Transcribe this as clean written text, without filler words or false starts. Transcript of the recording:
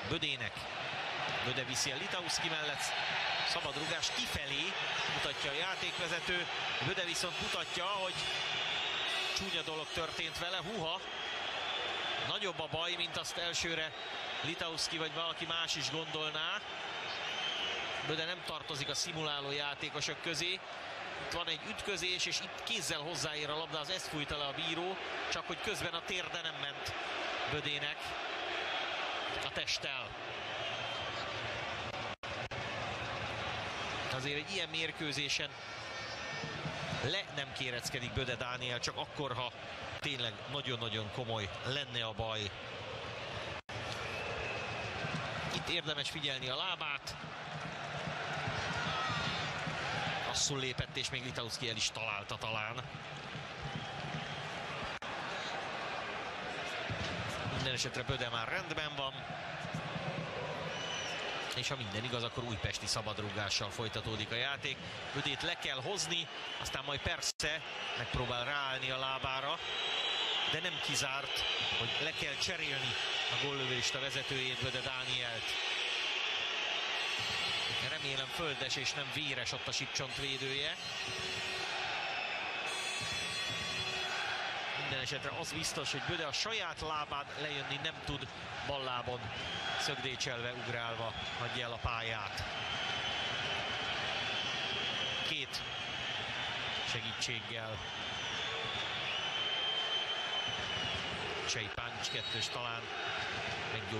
Bödének. Böde viszi el Litauszki mellett. Szabadrugás kifelé mutatja a játékvezető. Böde viszont mutatja, hogy csúnya dolog történt vele. Húha! Nagyobb a baj, mint azt elsőre Litauszki vagy valaki más is gondolná. Böde nem tartozik a szimuláló játékosok közé. Itt van egy ütközés, és itt kézzel hozzáér a labdához, ezt fújta le a bíró, csak hogy közben a térde nem ment Bödének a testtel. Azért egy ilyen mérkőzésen le nem kéreckedik Böde Dániel, csak akkor, ha tényleg nagyon-nagyon komoly lenne a baj. Itt érdemes figyelni a lábát. Rosszul lépett, és még Litauszki el is találta talán. Minden esetre Böde már rendben van. És ha minden igaz, akkor újpesti szabadrúgással folytatódik a játék. Bödét le kell hozni, aztán majd persze megpróbál ráállni a lábára, de nem kizárt, hogy le kell cserélni a góllövőlista vezetőjét, Böde Dánielt. Remélem földes és nem véres ott a Sipcsont védője. Minden esetre az biztos, hogy Böde a saját lábán lejönni nem tud, ballábon szögdécselve, ugrálva hagyja el a pályát. Két segítséggel. Csei Páncs kettős talán meggyógyul.